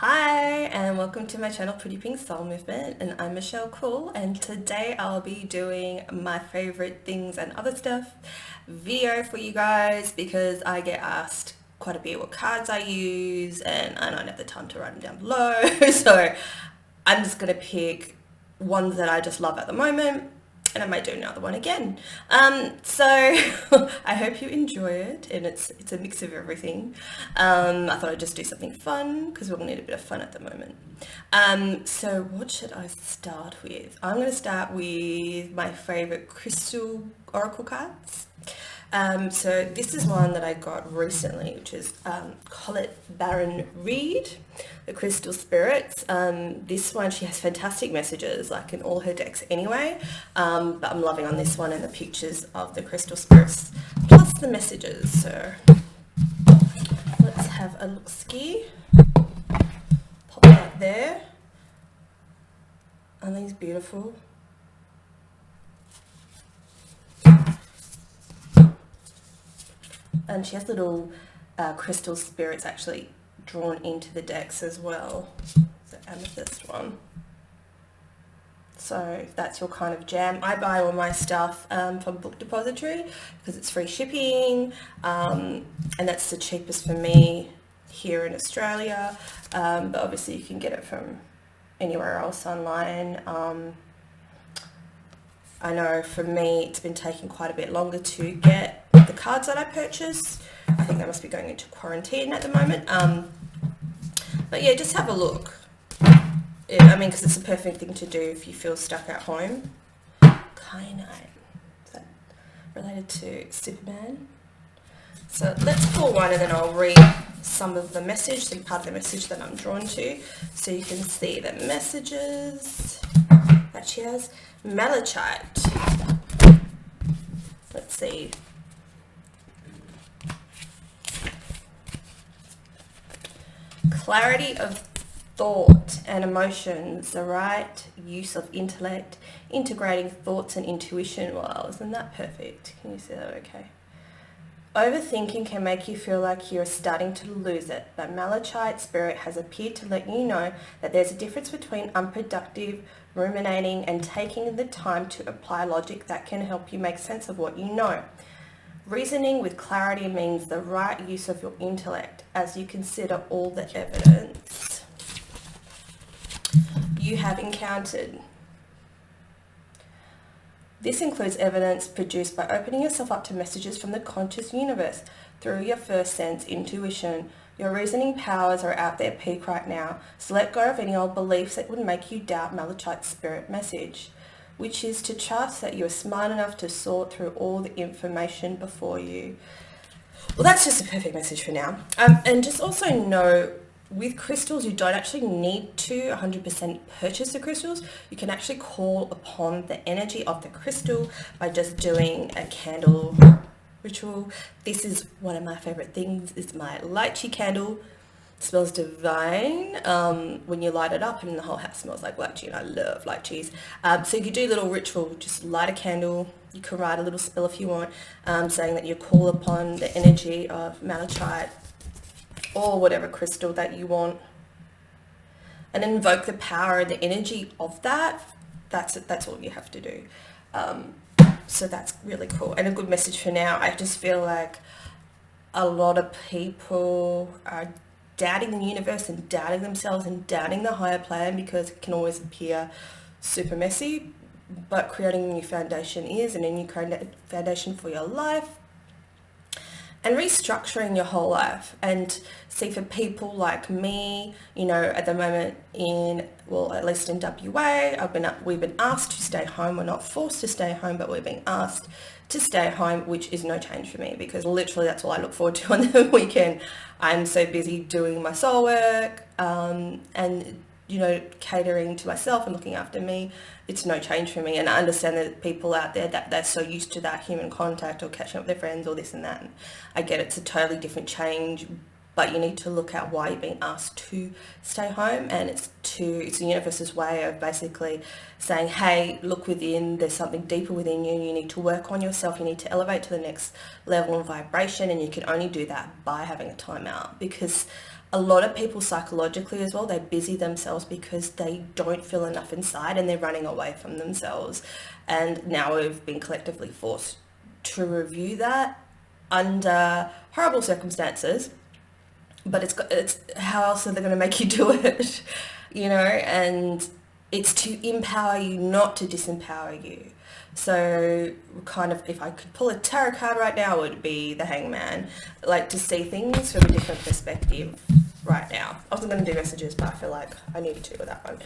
Hi and welcome to my channel Pretty Pink Soul Movement, and I'm Michelle Cool, and today I'll be doing my favorite things and other stuff video for you guys because I get asked quite a bit what cards I use and I don't have the time to write them down below. So I'm just gonna pick ones that I just love at the moment, and I might do another one again. So I hope you enjoy it, and it's a mix of everything. I thought I'd just do something fun because we'll need a bit of fun at the moment. So what should I start with? I'm going to start with my favorite crystal oracle cards. So this is one that I got recently, which is Colette Baron Reed, the Crystal Spirits. This one, she has fantastic messages, like in all her decks anyway, but I'm loving on this one and the pictures of the Crystal Spirits, plus the messages. So let's have a look-ski. Pop that there. Aren't these beautiful? And she has little crystal spirits actually drawn into the decks as well. The amethyst one. So if that's your kind of jam, I buy all my stuff from Book Depository because it's free shipping, and that's the cheapest for me here in Australia. But obviously you can get it from anywhere else online. I know for me it's been taking quite a bit longer to get the cards that I purchased. I think they must be going into quarantine at the moment. But yeah, just have a look. I mean, because it's a perfect thing to do if you feel stuck at home. Kyanite. Is that related to Superman? So let's pull one and then I'll read some of the message, and part of the message that I'm drawn to, so you can see the messages that she has. Malachite. Let's see. Clarity of thought and emotions, the right use of intellect, integrating thoughts and intuition. Wow, isn't that perfect? Can you see that okay? Overthinking can make you feel like you're starting to lose it, but Malachite Spirit has appeared to let you know that there's a difference between unproductive ruminating and taking the time to apply logic that can help you make sense of what you know. Reasoning with clarity means the right use of your intellect as you consider all the evidence you have encountered. This includes evidence produced by opening yourself up to messages from the conscious universe through your first sense, intuition. Your reasoning powers are at their peak right now, so let go of any old beliefs that would make you doubt Malachite's spirit message, which is to trust that you are smart enough to sort through all the information before you. Well, that's just a perfect message for now. And just also know, with crystals, you don't actually need to 100% purchase the crystals. You can actually call upon the energy of the crystal by just doing a candle ritual. This is one of my favorite things, is my lychee candle. It smells divine when you light it up, and the whole house smells like lychee, and I love lychees. So you could do a little ritual, just light a candle. You can write a little spell if you want, saying that you call upon the energy of malachite or whatever crystal that you want, and invoke the power and the energy of that. That's all you have to do. So that's really cool and a good message for now. I just feel like a lot of people are doubting the universe and doubting themselves and doubting the higher plan because it can always appear super messy, but creating a new foundation is, and a new foundation for your life, and restructuring your whole life. And see, for people like me, you know, at the moment at least in WA, we've been asked to stay home. We're not forced to stay home, but we're being asked to stay home, which is no change for me because literally that's all I look forward to on the weekend. I'm so busy doing my soul work, and you know, catering to myself and looking after me. It's no change for me, and I understand that people out there that they're so used to that human contact or catching up with their friends or this and that. And I get it's a totally different change, but you need to look at why you're being asked to stay home, and it's the universe's way of basically saying, hey, look within, there's something deeper within you, you need to work on yourself, you need to elevate to the next level of vibration, and you can only do that by having a time out. Because A lot of people psychologically as well, they busy themselves because they don't feel enough inside and they're running away from themselves. And now we've been collectively forced to review that under horrible circumstances, but it's how else are they going to make you do it? And it's to empower you, not to disempower you. So kind of, if I could pull a tarot card right now, it would be the Hangman. Like, to see things from a different perspective right now. I wasn't going to do messages, but I feel like I needed to with that one.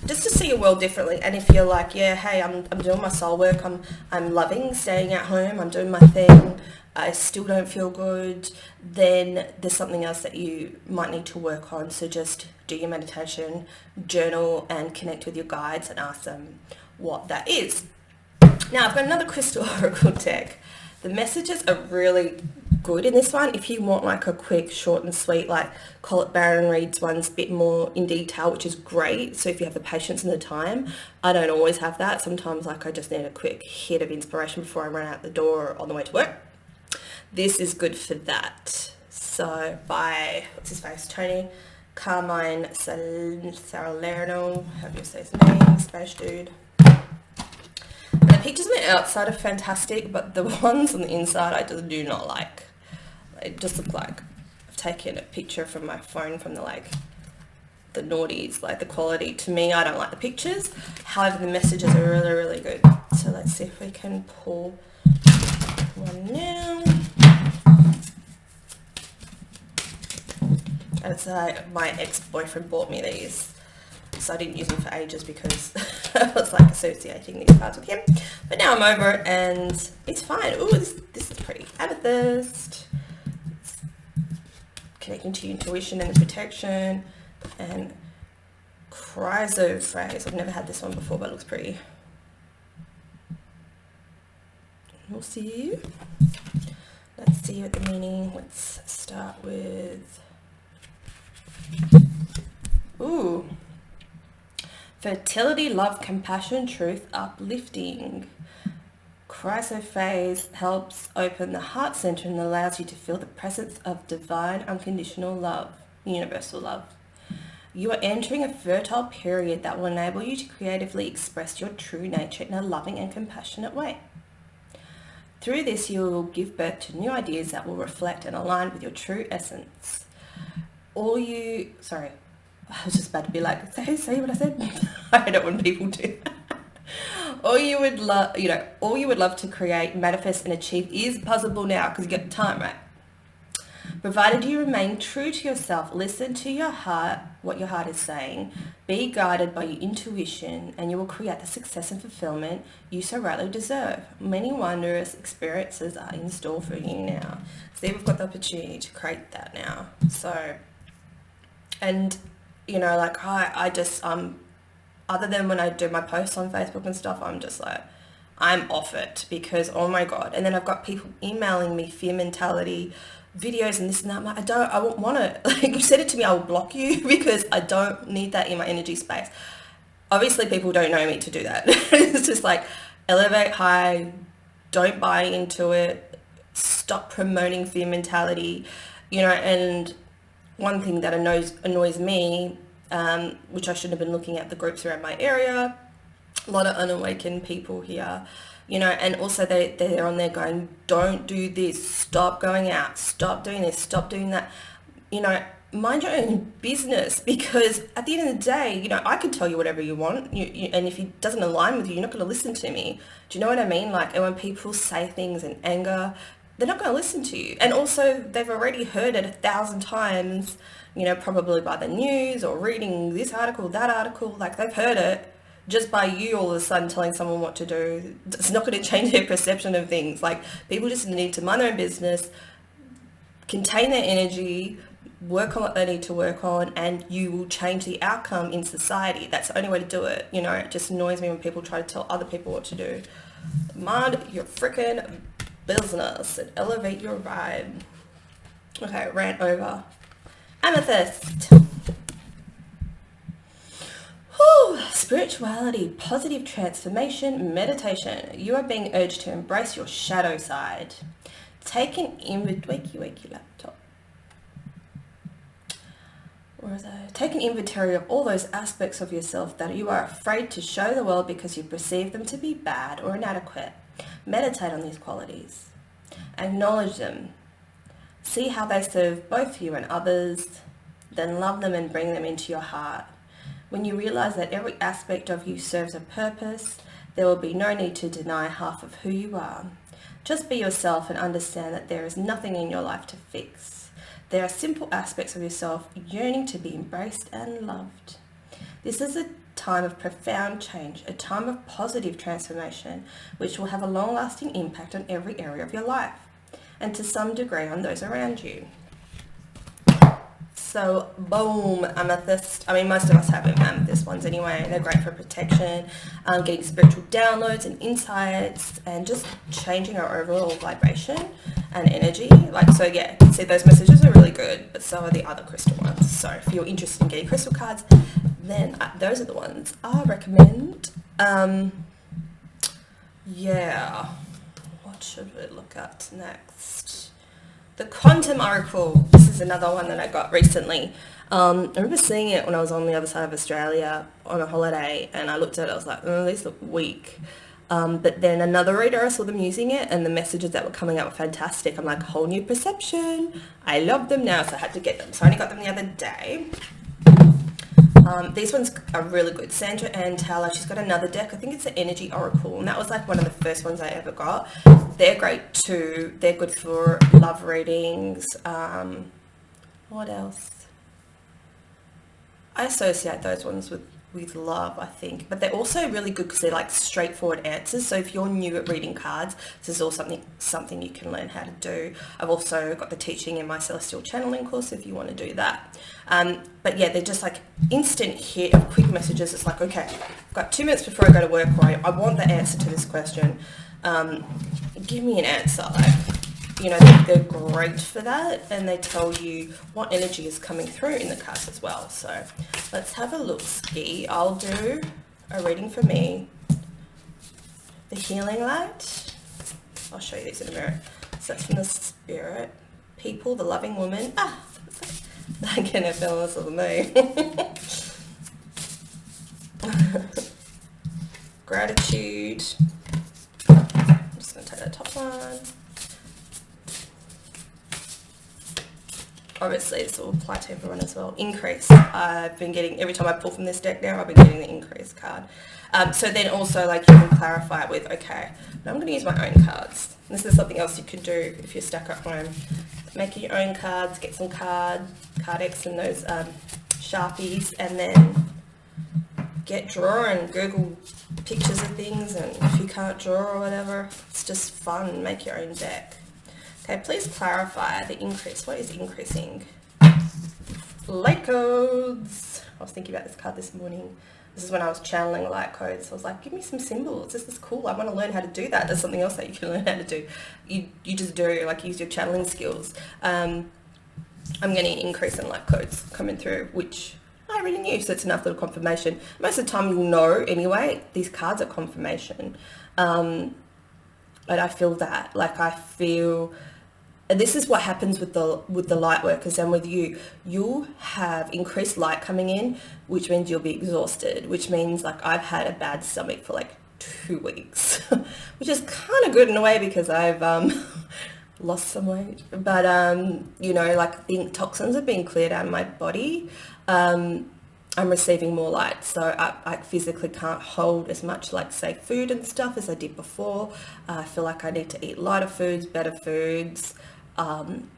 Just to see your world differently. And if you're like, yeah, hey, I'm doing my soul work, I'm loving staying at home, I'm doing my thing, I still don't feel good, then there's something else that you might need to work on. So just do your meditation, journal, and connect with your guides and ask them what that is. Now, I've got another crystal oracle deck. The messages are really good in this one. If you want like a quick, short and sweet, like call it Baron Reed's one's a bit more in detail, which is great. So if you have the patience and the time, I don't always have that. Sometimes like I just need a quick hit of inspiration before I run out the door or on the way to work. This is good for that. So by, what's his face, Tony Carmine Salerno, however you say his name, Spanish dude. And the pictures on the outside are fantastic, but the ones on the inside I just do not like. They just look like I've taken a picture from my phone from the naughties, like the quality. To me, I don't like the pictures. However, the messages are really, really good. So let's see if we can pull one now. And it's my ex-boyfriend bought me these, so I didn't use them for ages because I was like associating these cards with him. But now I'm over it and it's fine. Ooh, this is pretty. Amethyst. It's connecting to your intuition and the protection. And chrysophrase. I've never had this one before, but it looks pretty. We'll see. Let's see what the meaning. Let's start with... Ooh. Fertility, love, compassion, truth, uplifting. Chrysoprase helps open the heart center and allows you to feel the presence of divine, unconditional love, universal love. You are entering a fertile period that will enable you to creatively express your true nature in a loving and compassionate way. Through this, you will give birth to new ideas that will reflect and align with your true essence. Sorry, I was just about to be like, say what I said. I hate it when people do. All you would love to create, manifest and achieve is possible now because you get the time, right? Provided you remain true to yourself, listen to your heart, what your heart is saying, be guided by your intuition, and you will create the success and fulfillment you so rightly deserve. Many wondrous experiences are in store for you now. See, we've got the opportunity to create that now. So, and I just other than when I do my posts on Facebook and stuff, I'm just like, I'm off it because, oh my God. And then I've got people emailing me fear mentality videos and this and that. I'm like, I won't want it. Like, you said it to me, I will block you because I don't need that in my energy space. Obviously people don't know me to do that. It's just like, elevate high, don't buy into it, stop promoting fear mentality, and one thing that annoys me, which I shouldn't have been looking at the groups around my area, a lot of unawakened people here, and also they're on there going, don't do this, stop going out, stop doing this, stop doing that, mind your own business, because at the end of the day, I can tell you whatever you want, and if it doesn't align with you, you're not going to listen to me. Do you know what I mean? Like, and when people say things in anger, they're not going to listen to you. And also, they've already heard it 1,000 times, probably by the news or reading this article, that article. Like, they've heard it. Just by you all of a sudden telling someone what to do, it's not going to change their perception of things. Like, people just need to mind their own business, contain their energy, work on what they need to work on, and you will change the outcome in society. That's the only way to do it. It just annoys me when people try to tell other people what to do. Mind your freaking business and elevate your vibe. Okay, rant over. Amethyst. Whew. Spirituality, positive transformation, meditation. You are being urged to embrace your shadow side. Take an inward, wakey laptop. Take an inventory of all those aspects of yourself that you are afraid to show the world because you perceive them to be bad or inadequate. Meditate on these qualities. Acknowledge them. See how they serve both you and others. Then love them and bring them into your heart. When you realize that every aspect of you serves a purpose, there will be no need to deny half of who you are. Just be yourself and understand that there is nothing in your life to fix. There are simple aspects of yourself yearning to be embraced and loved. This is a time of profound change, a time of positive transformation, which will have a long-lasting impact on every area of your life, and to some degree on those around you. So, boom, amethyst. I mean, most of us have amethyst ones anyway. They're great for protection, getting spiritual downloads and insights, and just changing our overall vibration and energy. Like, so yeah, see, those messages are really good, but so are the other crystal ones. So if you're interested in getting crystal cards, then those are the ones I recommend. Yeah, what should we look at next? The Quantum Oracle. This is another one that I got recently. I remember seeing it when I was on the other side of Australia on a holiday, and I looked at it, I was like, oh, these look weak. But then another reader, I saw them using it, and the messages that were coming out were fantastic. I'm like, whole new perception. I love them now, so I had to get them. So I only got them the other day. These ones are really good. Sandra Ann Taylor, she's got another deck. I think it's the Energy Oracle, and that was like one of the first ones I ever got. They're great too. They're good for love readings. What else? I associate those ones with love, I think, but they're also really good because they're like straightforward answers. So if you're new at reading cards, this is all something you can learn how to do. I've also got the teaching in my Celestial Channeling course if you want to do that. But yeah, they're just like instant hit of quick messages. It's like, okay, I've got 2 minutes before I go to work, or I want the answer to this question. Give me an answer. Like, you know, they're great for that, and they tell you what energy is coming through in the cards as well. So let's have a look. Ski. I'll do a reading for me. The Healing Light. I'll show you these in a minute. So that's from the Spirit. People, the Loving Woman. Again, it fell this with me. Gratitude. I'm just going to take that top one. Obviously, this will apply to everyone as well. Increase. I've been getting, every time I pull from this deck now, I've been getting the increase card. So then also, like, you can clarify it with, okay, now I'm going to use my own cards. This is something else you could do if you're stuck at home. Make your own cards, get some Cardex and those Sharpies, and then get drawing. Google pictures of things, and if you can't draw or whatever, it's just fun. Make your own deck. Okay, please clarify the increase. What is increasing? Light codes. I was thinking about this card this morning. This is when I was channeling light codes. I was like, give me some symbols. This is cool. I want to learn how to do that. There's something else that you can learn how to do. You just do, like, use your channeling skills. I'm getting an increase in light codes coming through, which I already knew, so it's enough little confirmation. Most of the time you'll know anyway. These cards are confirmation. But I feel that. Like, I feel... And this is what happens with the light workers and with you. You'll have increased light coming in, which means you'll be exhausted, which means, like, I've had a bad stomach for like 2 weeks, which is kind of good in a way because I've lost some weight. But, you know, like, the toxins are being cleared out of my body. I'm receiving more light, so I physically can't hold as much, like, say, food and stuff as I did before. I feel like I need to eat lighter foods, better foods, and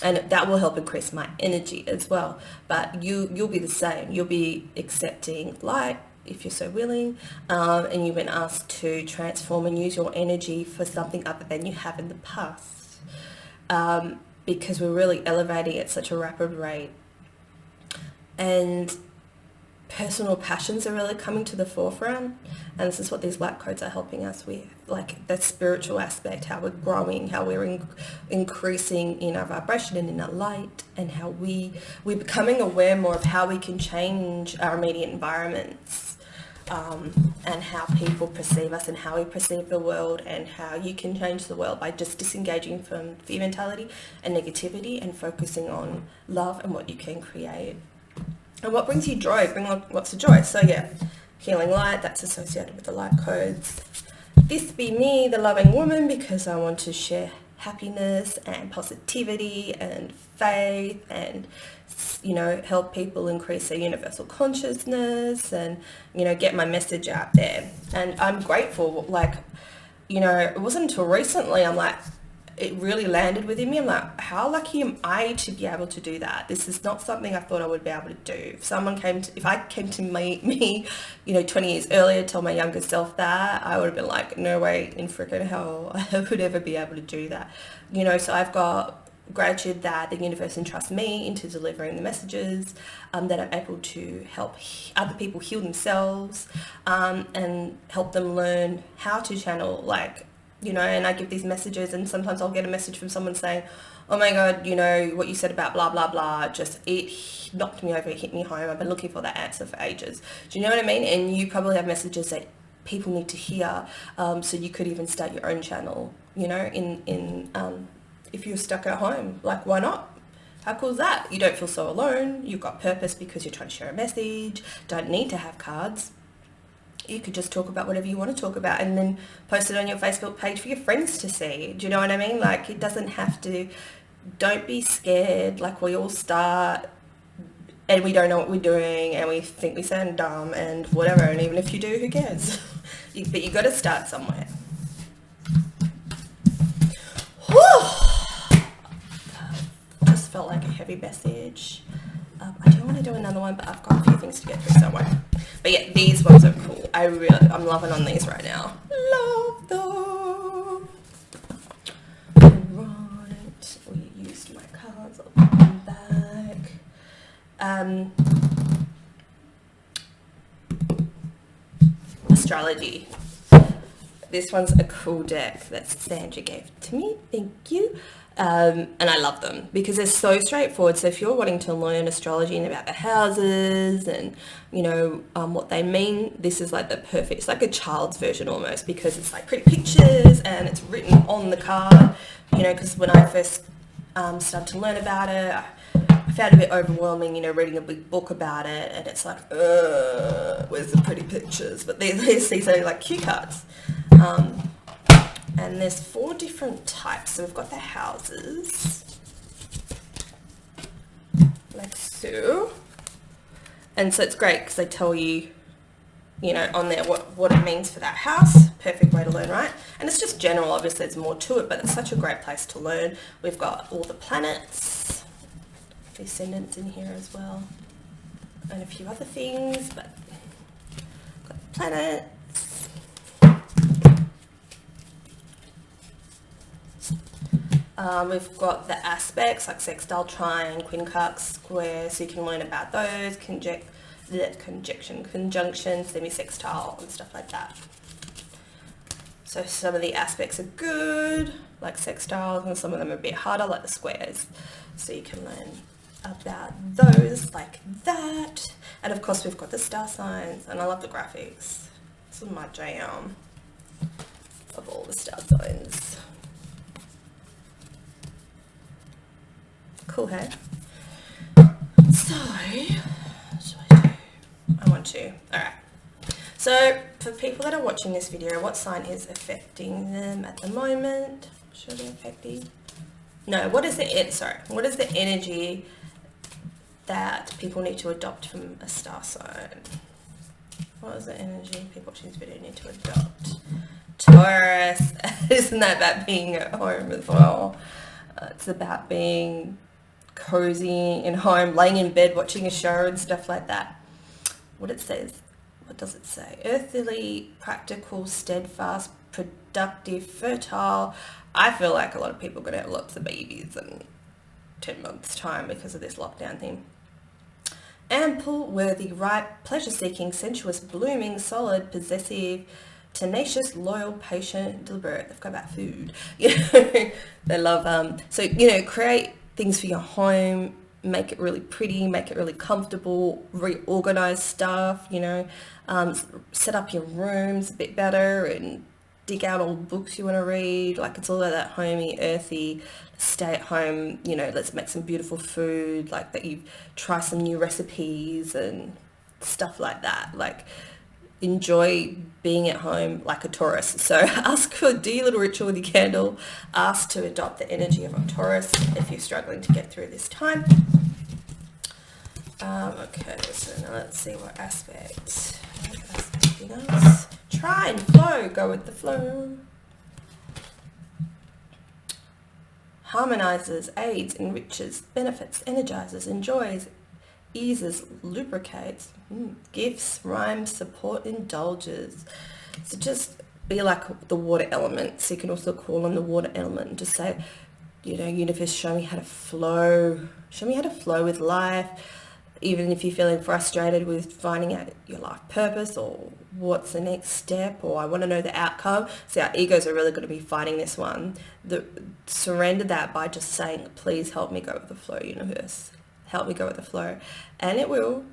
that will help increase my energy as well. But you'll be the same. You'll be accepting light if you're so willing, and you've been asked to transform and use your energy for something other than you have in the past, because we're really elevating at such a rapid rate, and personal passions are really coming to the forefront, and this is what these light codes are helping us with, like the spiritual aspect, how we're growing, how we're increasing in our vibration and in our light, and how we're becoming aware more of how we can change our immediate environments, and how people perceive us and how we perceive the world, and how you can change the world by just disengaging from fear mentality and negativity and focusing on love and what you can create. And what brings you joy? Bring lots of joy. So yeah, healing light, that's associated with the light codes. This be me, the loving woman, because I want to share happiness and positivity and faith and, you know, help people increase their universal consciousness and, you know, get my message out there. And I'm grateful, like, you know, it wasn't until recently I'm like, it really landed within me. I'm like, how lucky am I to be able to do that? This is not something I thought I would be able to do. If I came to me, you know, 20 years earlier, tell my younger self that, I would have been like, no way in freaking hell I would ever be able to do that. You know, so I've got gratitude that the universe entrusts me into delivering the messages, that I'm able to help other people heal themselves, and help them learn how to channel, like, you know, and I give these messages, and sometimes I'll get a message from someone saying, oh my God, you know, what you said about blah, blah, blah, just, it knocked me over, it hit me home. I've been looking for that answer for ages. Do you know what I mean? And you probably have messages that people need to hear. So you could even start your own channel, you know, if you're stuck at home, like, why not? How cool is that? You don't feel so alone. You've got purpose because you're trying to share a message. Don't need to have cards. You could just talk about whatever you want to talk about and then post it on your Facebook page for your friends to see. Do you know what I mean? Like, it doesn't have to, don't be scared. Like, we all start and we don't know what we're doing and we think we sound dumb and whatever. And even if you do, who cares? But you got to start somewhere. Whew. Just felt like a heavy message. I do want to do another one, but I've got a few things to get through somewhere. But yeah, these ones are cool. I'm loving on these right now. Love them. Right, we used my cards. I'll put them back. Astrology. This one's a cool deck that Sandra gave to me. Thank you. And I love them because they're so straightforward. So if you're wanting to learn astrology and about the houses and, you know, what they mean, this is like the perfect, it's like a child's version almost, because it's like pretty pictures and it's written on the card, you know, because when I first started to learn about it, I found it a bit overwhelming, you know, reading a big book about it, and it's like, where's the pretty pictures? But these are like cue cards. And there's 4 different types. So we've got the houses, like so. And so it's great because they tell you, you know, on there what it means for that house. Perfect way to learn, right? And it's just general, obviously there's more to it, but it's such a great place to learn. We've got all the planets, the ascendants in here as well, and a few other things, but got the planet. We've got the aspects like sextile, trine, quincunx, square, so you can learn about those, conjunction, semi-sextile and stuff like that. So some of the aspects are good, like sextiles, and some of them are a bit harder, like the squares. So you can learn about those like that. And of course we've got the star signs, and I love the graphics. This is my jam of all the star signs. Cool, hey? So, what should I do? I want to. Alright. So, for people that are watching this video, what sign is affecting them at the moment? Should it affecting? No, what is the energy that people need to adopt from a star sign? What is the energy people watching this video need to adopt? Taurus. Isn't that about being at home as well? It's about being cozy in home, laying in bed, watching a show and stuff like that. What does it say? Earthly, practical, steadfast, productive, fertile. I feel like a lot of people are going to have lots of babies in 10 months' time because of this lockdown thing. Ample, worthy, ripe, pleasure-seeking, sensuous, blooming, solid, possessive, tenacious, loyal, patient, deliberate. They've got about food. You know, they love, so, you know, create things for your home, make it really pretty, make it really comfortable, reorganize stuff, you know, set up your rooms a bit better and dig out old books you want to read. Like, it's all about that homey, earthy, stay at home, you know, let's make some beautiful food, like that you try some new recipes and stuff like that. Like, enjoy being at home like a Taurus. So do your little ritual with your candle. Ask to adopt the energy of a Taurus if you're struggling to get through this time. Okay, so now let's see what aspect. Else. Try and flow. Go with the flow. Harmonizes, aids, enriches, benefits, energizes, enjoys, eases, lubricates, gifts, rhymes, support, indulges. So just be like the water element. So you can also call on the water element and just say, you know, universe, show me how to flow. Show me how to flow with life. Even if you're feeling frustrated with finding out your life purpose or what's the next step, or I want to know the outcome. So our egos are really going to be fighting this one. Surrender that by just saying, please help me go with the flow, universe. Help me go with the flow. And it will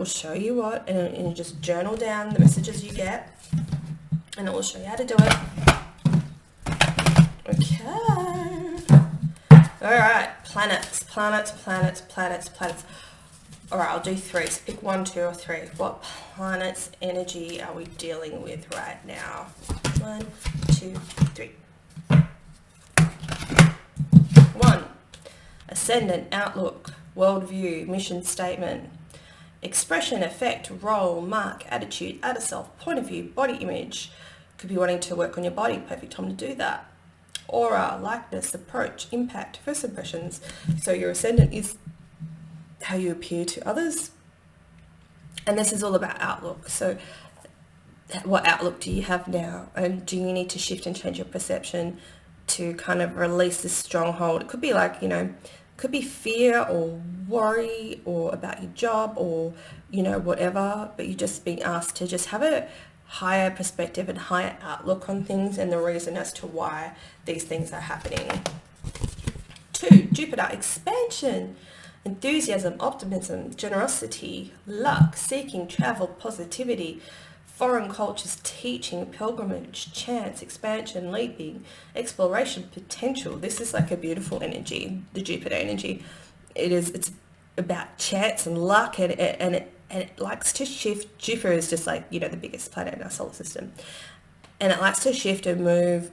show you what, and you just journal down the messages you get, and it will show you how to do it. Okay. All right, planets. All right, I'll do 3. So pick 1, 2, or 3. What planet's energy are we dealing with right now? 1, 2, 3. 1. Ascendant, outlook, worldview, mission statement, expression, effect, role, mark, attitude, outer self, point of view, body image. Could be wanting to work on your body. Perfect time to do that. Aura, likeness, approach, impact, first impressions. So your ascendant is how you appear to others, and this is all about outlook. So what outlook do you have now, and do you need to shift and change your perception to kind of release this stronghold? It could be like, you know, it could be fear or worry or about your job or, you know, whatever, but you're just being asked to just have a higher perspective and higher outlook on things and the reason as to why these things are happening. 2, Jupiter, expansion, enthusiasm, optimism, generosity, luck, seeking, travel, positivity, foreign cultures, teaching, pilgrimage, chance, expansion, leaping, exploration, potential. This is like a beautiful energy, the Jupiter energy. It's about chance and luck, and it likes to shift. Jupiter is just like, you know, the biggest planet in our solar system, and it likes to shift and move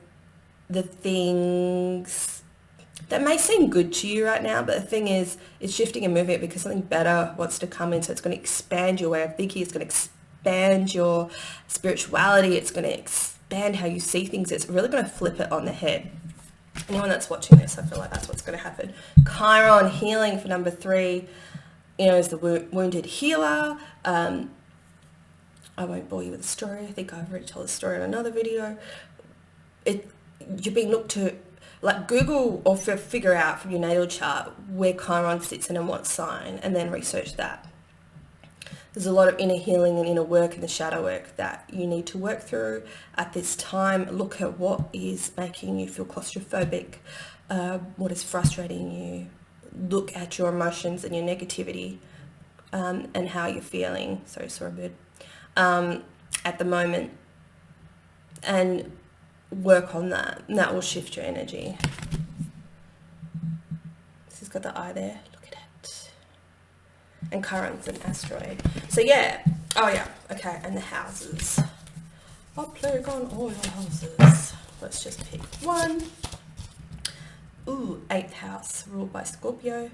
the things that may seem good to you right now, but the thing is, it's shifting and moving it because something better wants to come in. So it's going to expand your way of thinking. It's going to expand your spirituality. It's going to expand how you see things. It's really going to flip it on the head. Anyone that's watching this, I feel like that's what's going to happen. Chiron, healing for number 3, you know, is the wounded healer. I won't bore you with the story. I think I've already told the story in another video. You're being looked to, like, Google or figure out from your natal chart where Chiron sits in and what sign, and then research that. There's a lot of inner healing and inner work and the shadow work that you need to work through at this time. Look at what is making you feel claustrophobic, what is frustrating you. Look at your emotions and your negativity, and how you're feeling. Sorry, saw a bird. At the moment, and work on that, and that will shift your energy. This has got the eye there, look at it. And Chiron's an asteroid. So yeah, oh yeah, okay, and the houses. I'll plague on all your houses. Let's just pick 1. Ooh, 8th house, ruled by Scorpio.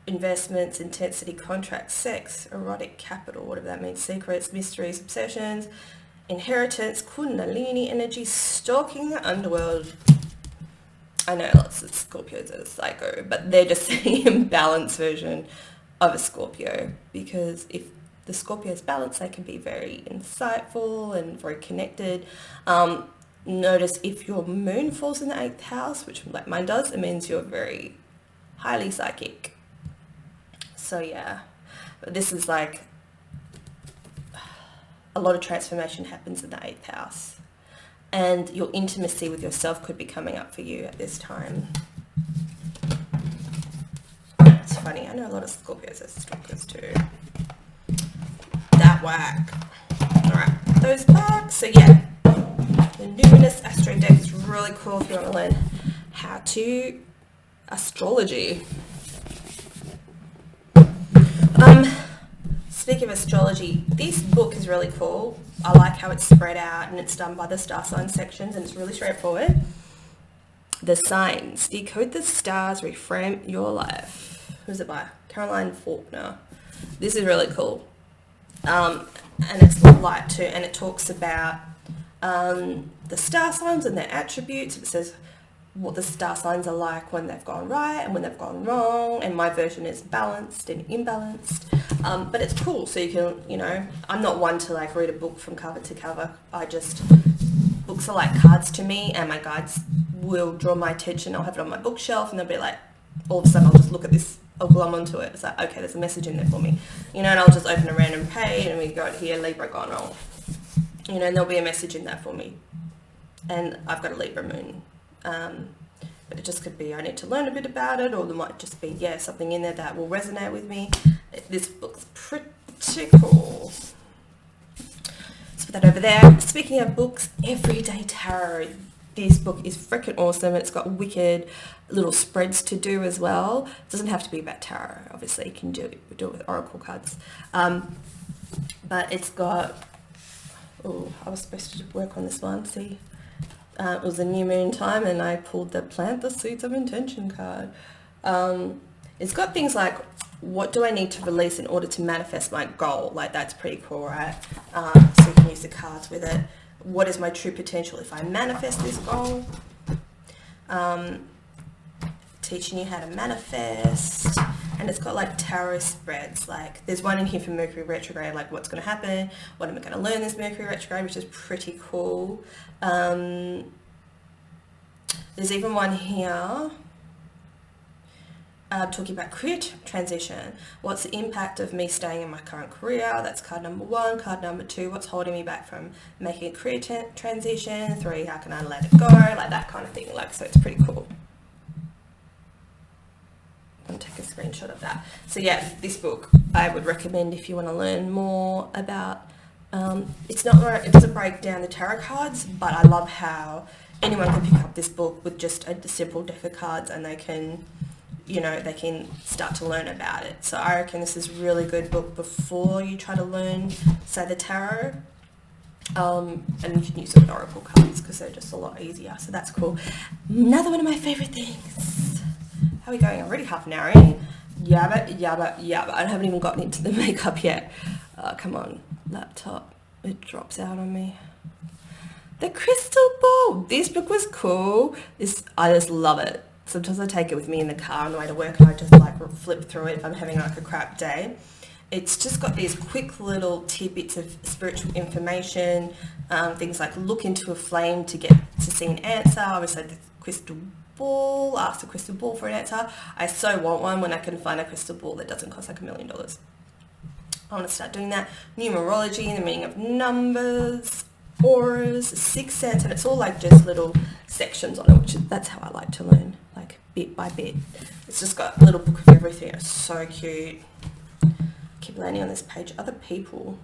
Investments, intensity, contracts, sex, erotic, capital, whatever that means, secrets, mysteries, obsessions, inheritance, Kundalini energy, stalking the underworld. I know lots of Scorpios are psycho, but they're just the imbalanced version of a Scorpio, because if the Scorpio is balanced, they can be very insightful and very connected. Notice if your moon falls in the 8th house, which like mine does, it means you're very highly psychic. So yeah, but this is like a lot of transformation happens in the 8th house, and your intimacy with yourself could be coming up for you at this time. It's funny, I know a lot of Scorpios are stalkers too. That whack. Alright. those packs. So yeah, the Numinous Astro deck is really cool if you want to learn how to astrology. Speaking of astrology, this book is really cool. I like how it's spread out and it's done by the star sign sections and it's really straightforward. The Signs. Decode the stars, reframe your life. Who's it by? Caroline Faulkner. This is really cool. And it's light too, and it talks about the star signs and their attributes. It says what the star signs are like when they've gone right and when they've gone wrong, and my version is balanced and imbalanced. But it's cool, so you can, you know, I'm not one to like read a book from cover to cover. Books are like cards to me, and my guides will draw my attention. I'll have it on my bookshelf and they'll be like, all of a sudden I'll just look at this, I'll glom onto it. It's like, okay, there's a message in there for me, you know, and I'll just open a random page and we go here, Libra gone wrong, you know, and there'll be a message in there for me. And I've got a Libra moon, but it just could be I need to learn a bit about it, or there might just be, yeah, something in there that will resonate with me. This book's pretty cool. Let's put that over there. Speaking of books, Everyday Tarot. This book is freaking awesome. It's got wicked little spreads to do as well. It doesn't have to be about tarot, obviously. You can do it with oracle cards. But it's got, oh, I was supposed to work on this one, see? It was a new moon time and I pulled the Plant the Seeds of Intention card. It's got things like, what do I need to release in order to manifest my goal? Like, that's pretty cool, right? So you can use the cards with it. What is my true potential if I manifest this goal? Teaching you how to manifest. And it's got like tarot spreads. Like, there's one in here for Mercury retrograde, like what's going to happen, what am I going to learn this Mercury retrograde, which is pretty cool. There's even one here talking about career transition. What's the impact of me staying in my current career? That's card number 1. Card number 2, what's holding me back from making a career transition? 3, how can I let it go? Like that kind of thing. Like, so it's pretty cool. I'm going to take a screenshot of that. So yeah, this book I would recommend if you want to learn more about. It doesn't break down the tarot cards, but I love how anyone can pick up this book with just a simple deck of cards and they can, you know, they can start to learn about it. So I reckon this is a really good book before you try to learn, say, the tarot. And you can use the oracle cards because they're just a lot easier. So that's cool. Another one of my favourite things. How are we going? Already half an hour in. Yabba, yabba, yabba. I haven't even gotten into the makeup yet. Come on, laptop. It drops out on me. The Crystal Ball. This book was cool. I just love it. Sometimes I take it with me in the car on the way to work and I just like flip through it if I'm having like a crap day. It's just got these quick little tidbits of spiritual information, things like look into a flame to get to see an answer. Obviously the crystal ball, ask the crystal ball for an answer. I so want one when I can find a crystal ball that doesn't cost like $1 million. I want to start doing that. Numerology, the meaning of numbers, auras, sixth sense, and it's all like just little sections on it, that's how I like to learn, like bit by bit. It's just got a little book of everything. It's so cute. I keep landing on this page. Other people.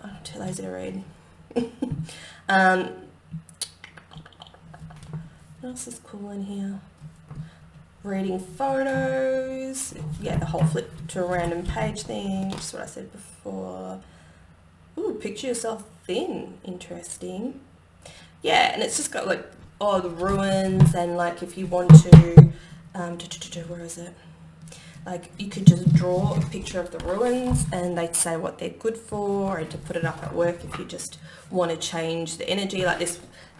I'm too lazy to read. What else is cool in here? Reading photos. Yeah, the whole flip to a random page thing, which is what I said before. Ooh, picture yourself thin. Interesting. Yeah, and it's just got like, the ruins, and like if you want to, where is it? Like you could just draw a picture of the ruins and they'd say what they're good for, and to put it up at work if you just want to change the energy. Like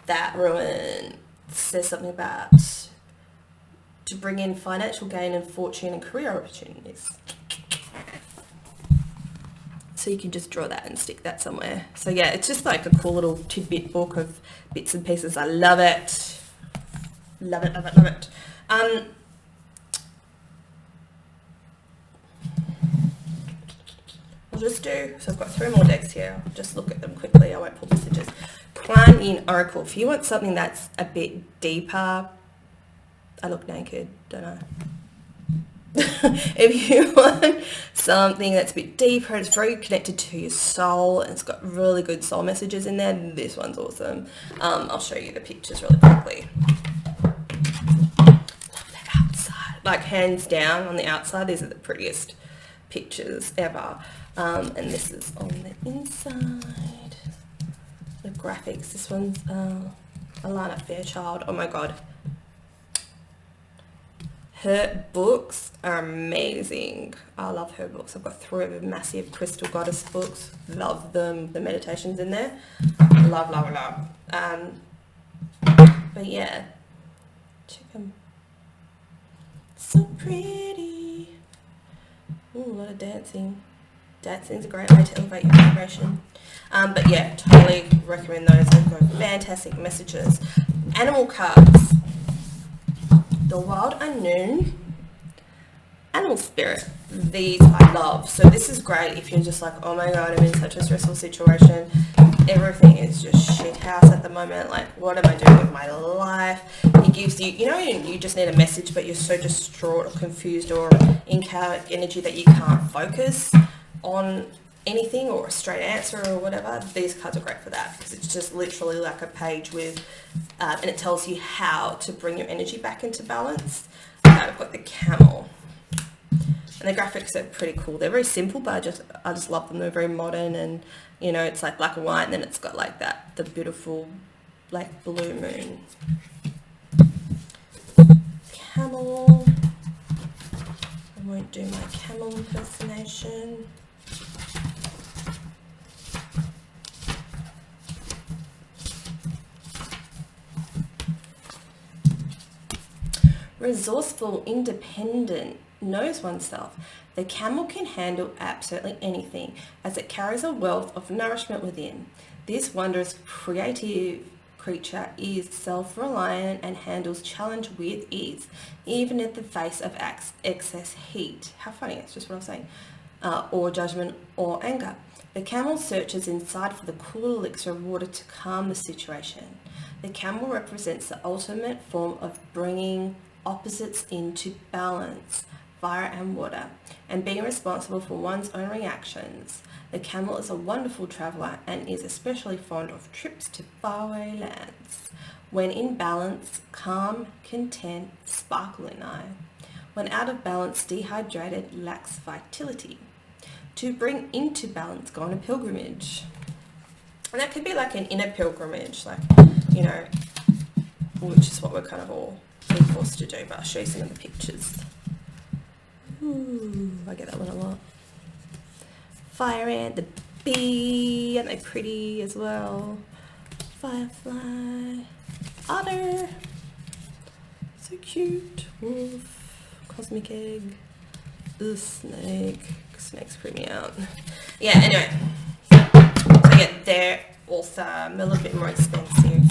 that ruin says something about to bring in financial gain and fortune and career opportunities. So you can just draw that and stick that somewhere. So yeah, it's just like a cool little tidbit book of bits and pieces. I love it. Love it, love it, love it. I'll just do, so I've got 3 more decks here. I'll just look at them quickly. I won't pull messages. Climb in Oracle. If you want something that's a bit deeper, I look naked, don't I? if you want something that's a bit deeper, it's very connected to your soul, and it's got really good soul messages in there, this one's awesome. I'll show you the pictures really quickly. Love the outside. Like, hands down, on the outside, these are the prettiest pictures ever. And this is on the inside. The graphics. This one's Alana Fairchild. Oh my god. Her books are amazing. I love her books. I've got 3 of her massive Crystal Goddess books. Love them. The meditations in there. Love, love, love. But yeah. Check them. So pretty. Ooh, a lot of dancing. Dancing's a great way to elevate your vibration. But yeah, totally recommend those. They've got fantastic messages. Animal cards. The Wild Unknown, Animal Spirit. These I love. So this is great if you're just like, oh my god, I'm in such a stressful situation. Everything is just shit house at the moment. Like, what am I doing with my life? It gives you, you know, you just need a message, but you're so distraught or confused or in chaotic energy that you can't focus on anything or a straight answer or whatever. These cards are great for that, because it's just literally like a page with and it tells you how to bring your energy back into balance. I've got the Camel, and the graphics are pretty cool. They're very simple, but I just love them. They're very modern, and you know, it's like black and white, and then it's got like that, the beautiful like blue moon. Camel. I won't do my camel impersonation. Resourceful, independent, knows oneself. The camel can handle absolutely anything, as it carries a wealth of nourishment within. This wondrous creative creature is self-reliant and handles challenge with ease, even in the face of excess heat. How funny, it's just what I'm saying. Or judgment or anger. The camel searches inside for the cool elixir of water to calm the situation. The camel represents the ultimate form of bringing opposites into balance, fire and water, and being responsible for one's own reactions. The camel is a wonderful traveller and is especially fond of trips to faraway lands. When in balance, calm, content, sparkle in eye. When out of balance, dehydrated, lacks vitality. To bring into balance, go on a pilgrimage. And that could be like an inner pilgrimage, like, you know, which is what we're kind of all being forced to do, but I'll show you some of the pictures. Ooh, I get that one a lot. Fire ant, the bee, aren't they pretty as well? Firefly, otter, so cute. Wolf, cosmic egg, the snake. Snakes freak me out. Yeah, anyway. So yeah, they're also a little bit more expensive,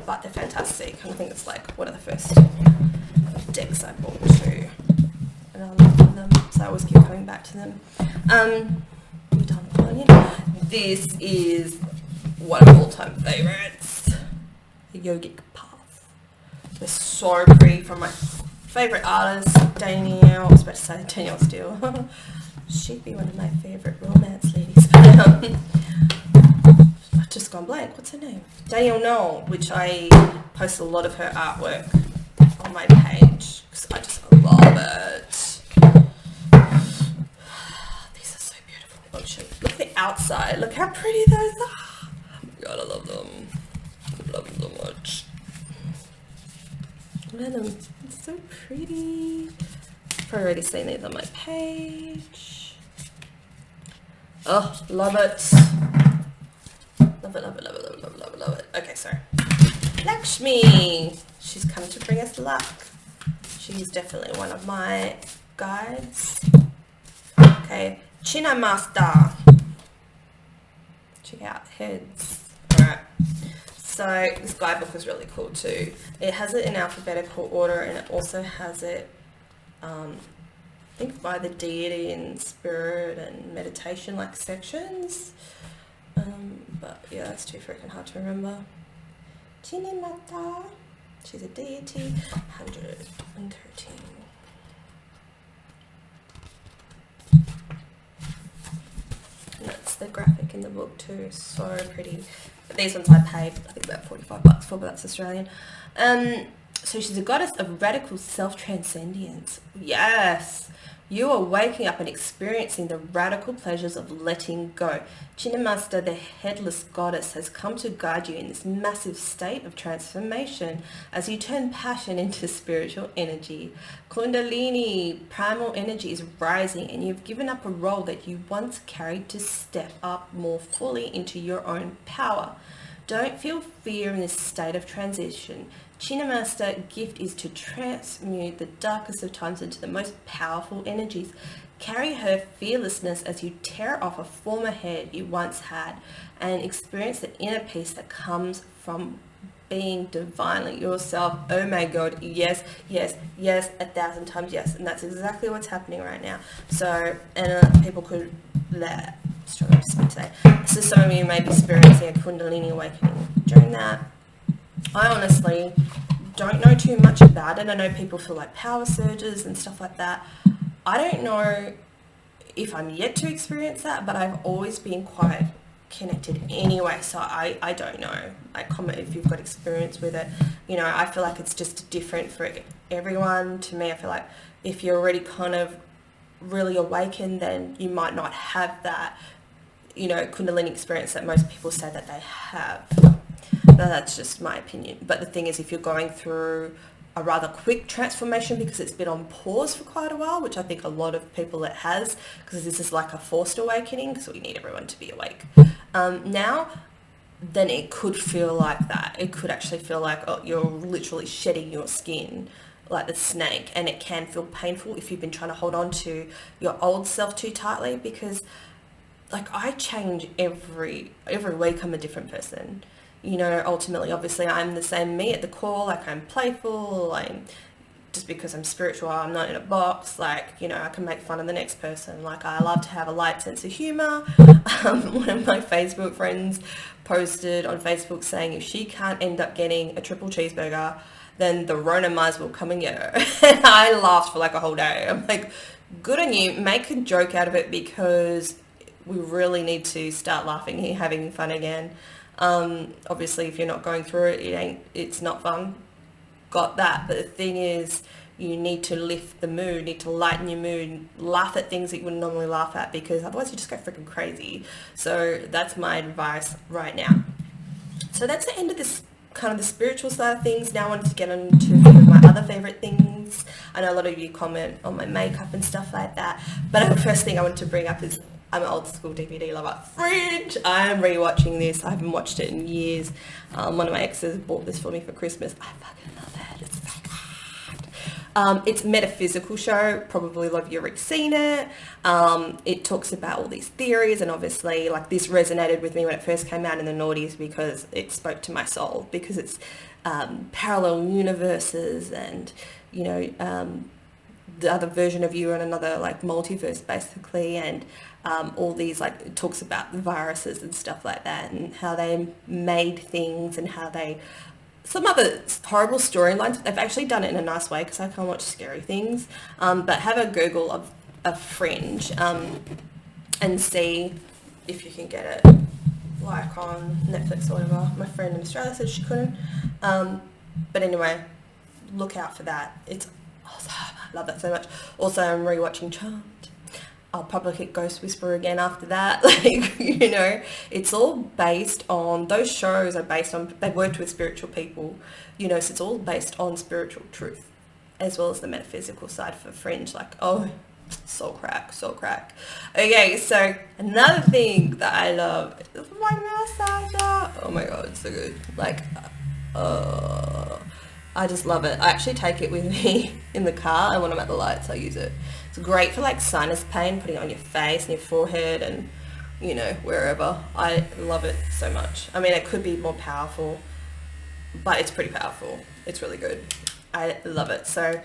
but they're fantastic. I think it's like one of the first decks I bought too, and I love them, so I always keep coming back to them. We're done with one yet. This is one of all-time favorites, the Yogic Path. They're so pretty, from my favorite artist, Danielle. I was about to say Danielle Steele. She'd be one of my favorite romance ladies. I've just gone blank. What's her name? Danielle Knoll, which I post a lot of her artwork on my page because I just love it. These are so beautiful. Look at the outside. Look how pretty those are. Oh my god, I love them. I love them so much. Look at them. It's so pretty. I've already seen these on my page. Oh, love it. Love it, love it, love it, love it, love it, love it, love it. Okay, sorry. Lakshmi. She's come to bring us luck. She's definitely one of my guides. Okay, China Master. Check out heads. Alright. So this guidebook is really cool too. It has it in alphabetical order, and it also has it I think by the deity and spirit and meditation like sections, but yeah, that's too freaking hard to remember. Chinamata, she's a deity, 113. the graphic in the book too. So pretty. But these ones I paid, I think about $45 for, but that's Australian. So she's a goddess of radical self-transcendence. Yes. You are waking up and experiencing the radical pleasures of letting go. Chinnamasta, the headless goddess, has come to guide you in this massive state of transformation as you turn passion into spiritual energy. Kundalini, primal energy, is rising and you've given up a role that you once carried to step up more fully into your own power. Don't feel fear in this state of transition. Chinnamasta gift is to transmute the darkest of times into the most powerful energies. Carry her fearlessness as you tear off a former head you once had and experience the inner peace that comes from being divinely yourself. Oh my God, yes, yes, yes, 1,000 times yes. And that's exactly what's happening right now. So, and people could, struggle to speak today. So some of you may be experiencing a Kundalini awakening during that. I honestly don't know too much about it. I know people feel like power surges and stuff like that. I don't know if I'm yet to experience that, but I've always been quite connected anyway, so I don't know. Comment if you've got experience with it. You know, I feel like it's just different for everyone. To me, I feel like if you're already kind of really awakened, then you might not have that, you know, Kundalini experience that most people say that they have. Now, that's just my opinion. But the thing is, if you're going through a rather quick transformation because it's been on pause for quite a while, which I think a lot of people it has, because this is like a forced awakening, because we need everyone to be awake now, then it could feel like that. It could actually feel like, oh, you're literally shedding your skin like the snake, and it can feel painful if you've been trying to hold on to your old self too tightly, because like I change every week. I'm a different person. You know, ultimately, obviously, I'm the same me at the core. Like, I'm playful. Just because I'm spiritual, I'm not in a box. Like, you know, I can make fun of the next person. Like, I love to have a light sense of humor. One of my Facebook friends posted on Facebook saying if she can't end up getting a triple cheeseburger, then the Rona might as well come and get her. And I laughed for like a whole day. I'm like, good on you. Make a joke out of it, because we really need to start laughing here, having fun again. Obviously, if you're not going through it, it's not fun. Got that. But the thing is, you need to lift the mood, need to lighten your mood, laugh at things that you wouldn't normally laugh at, because otherwise you just go freaking crazy. So that's my advice right now. So that's the end of this kind of the spiritual side of things. Now I wanted to get into my other favorite things. I know a lot of you comment on my makeup and stuff like that, but the first thing I wanted to bring up is I'm an old school DVD lover. Fringe! I am rewatching this. I haven't watched it in years. One of my exes bought this for me for Christmas. I fucking love it. It's so good. It's a metaphysical show. Probably a lot of you have already seen it. It talks about all these theories, and obviously like this resonated with me when it first came out in the noughties, because it spoke to my soul, because it's parallel universes and, you know, the other version of you and another like multiverse basically, and all these, like, it talks about the viruses and stuff like that, and how they made things, and how they, some other horrible storylines. They've actually done it in a nice way, because I can't watch scary things, but have a Google of a Fringe and see if you can get it like on Netflix or whatever. My friend in Australia said she couldn't, but anyway, look out for that. It's awesome. I love that so much. Also, I'm rewatching Charmed. I'll probably hit Ghost Whisperer again after that. Like, you know, it's all based on, those shows are based on, they've worked with spiritual people, you know, so it's all based on spiritual truth, as well as the metaphysical side for Fringe. Like, oh, soul crack, soul crack. Okay, so another thing that I love is my massager. Oh my God, it's so good. Like, I just love it. I actually take it with me in the car, and when I'm at the lights I use it. It's great for like sinus pain, putting it on your face and your forehead and, you know, wherever. I love it so much. I mean, it could be more powerful, but it's pretty powerful. It's really good. I love it. So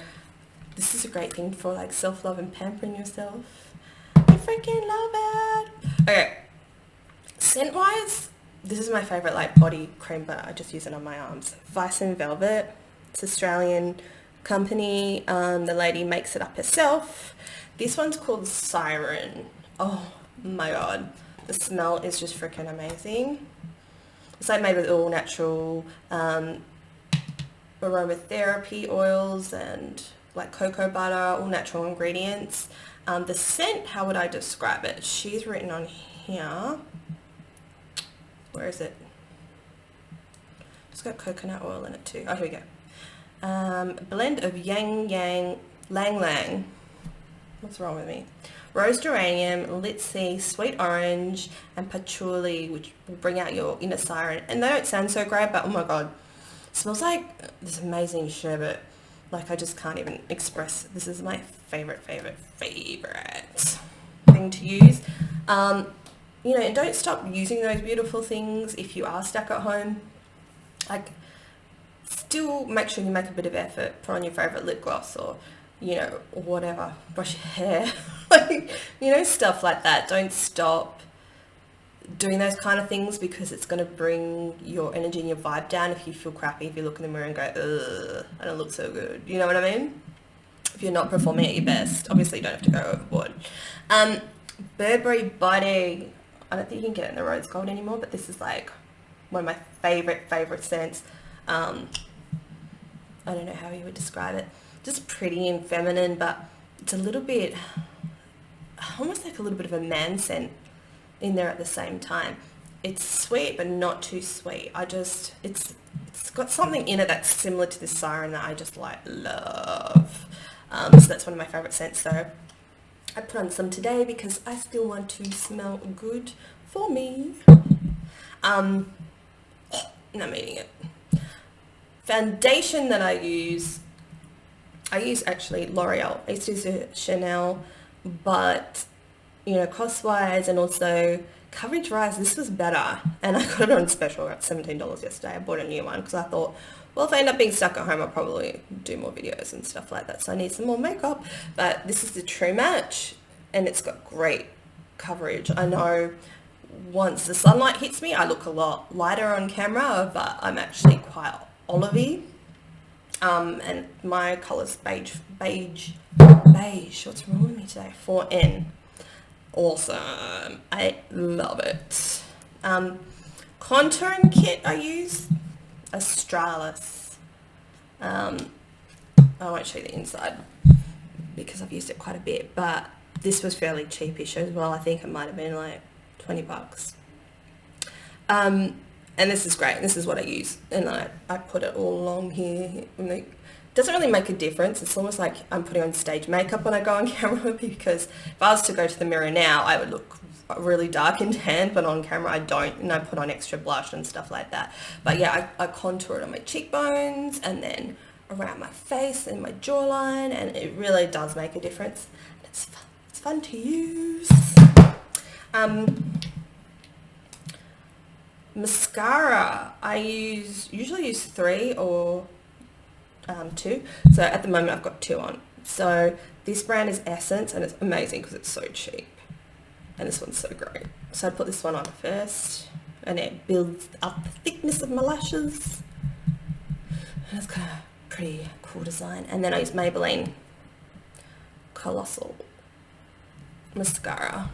this is a great thing for like self-love and pampering yourself. I freaking love it. Okay, scent-wise, this is my favorite like body cream, but I just use it on my arms. Widsom Velvet. It's Australian company. The lady makes it up herself. This one's called Siren. Oh my God. The smell is just freaking amazing. It's like made with all natural aromatherapy oils and like cocoa butter, all natural ingredients. The scent, how would I describe it? She's written on here. Where is it? It's got coconut oil in it too. Oh, here we go. A blend of yang yang, lang lang. What's wrong with me? Rose geranium, litsi, sweet orange, and patchouli, which will bring out your inner siren. And they don't sound so great, but oh my god, it smells like this amazing sherbet. Like, I just can't even express. This is my favorite thing to use. You know, and don't stop using those beautiful things if you are stuck at home. Like, still make sure you make a bit of effort. Put on your favorite lip gloss, or, you know, whatever. Brush your hair. Like, you know, stuff like that. Don't stop doing those kind of things, because it's going to bring your energy and your vibe down if you feel crappy, if you look in the mirror and go, ugh, I don't look so good. You know what I mean? If you're not performing at your best. Obviously, you don't have to go overboard. Burberry Body. I don't think you can get it in the rose gold anymore, but this is like one of my favorite scents. I don't know how you would describe it. Just pretty and feminine, but it's a little bit, almost like a little bit of a man scent in there at the same time. It's sweet, but not too sweet. It's got something in it that's similar to this siren that I just like love. So that's one of my favorite scents. So I put on some today because I still want to smell good for me. And I'm eating it. Foundation that I use actually L'Oreal. I used to use a Chanel, but you know, cost-wise and also coverage-wise, this was better. And I got it on special at $17 yesterday. I bought a new one because I thought, well, if I end up being stuck at home, I'll probably do more videos and stuff like that. So I need some more makeup. But this is the True Match, and it's got great coverage. I know once the sunlight hits me, I look a lot lighter on camera, but I'm actually quite olivey. And my colour's beige. What's wrong with me today? 4N. Awesome. I love it. Contouring kit I use, Australis. I won't show you the inside because I've used it quite a bit, but this was fairly cheapish as well. I think it might have been like $20. And this is great. This is what I use, and I put it all along here. It doesn't really make a difference. It's almost like I'm putting on stage makeup when I go on camera, because if I was to go to the mirror now, I would look really dark and tan, but on camera I don't, and I put on extra blush and stuff like that. But yeah, I contour it on my cheekbones and then around my face and my jawline, and it really does make a difference. It's fun to use. Mascara, I usually use 3 or 2. So at the moment I've got 2 on. So this brand is Essence, and it's amazing because it's so cheap. And this one's so great. So I put this one on first, and it builds up the thickness of my lashes. And it's got a pretty cool design. And then I use Maybelline Colossal Mascara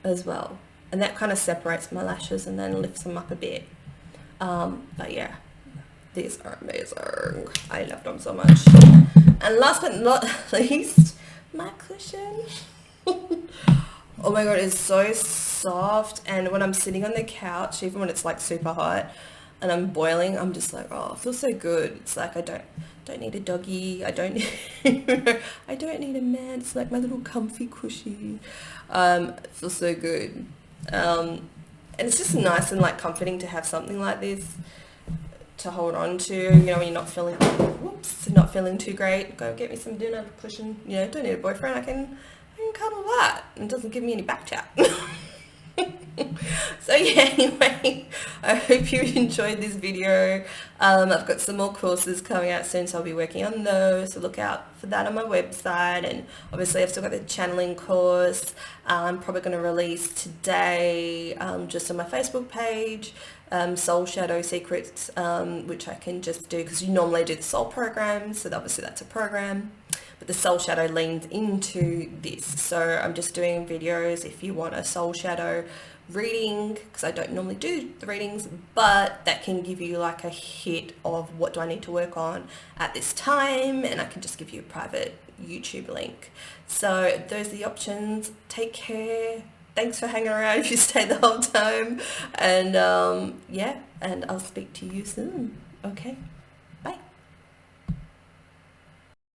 as well. And that kind of separates my lashes and then lifts them up a bit. But yeah, these are amazing. I love them so much. And last but not least, my cushion. Oh my god, it's so soft. And when I'm sitting on the couch, even when it's like super hot and I'm boiling, I'm just like, oh, it feels so good. It's like I don't need a doggy. I don't need a man. It's like my little comfy cushy. It feels so good. And it's just nice and like comforting to have something like this to hold on to, you know, when you're not feeling too great. Go get me some dinner cushion. You know, don't need a boyfriend. I can cuddle that. It doesn't give me any back chat. So yeah, anyway, I hope you enjoyed this video. I've got some more courses coming out soon, so I'll be working on those, so look out for that on my website. And obviously I've still got the channeling course. I'm probably going to release today just on my Facebook page, Soul Shadow Secrets, which I can just do because you normally do the soul program, so obviously that's a program. but the soul shadow leans into this. So I'm just doing videos if you want a soul shadow reading, because I don't normally do the readings, but that can give you like a hit of what do I need to work on at this time, and I can just give you a private YouTube link. So those are the options. Take care. Thanks for hanging around if you stayed the whole time, and yeah, and I'll speak to you soon. Okay.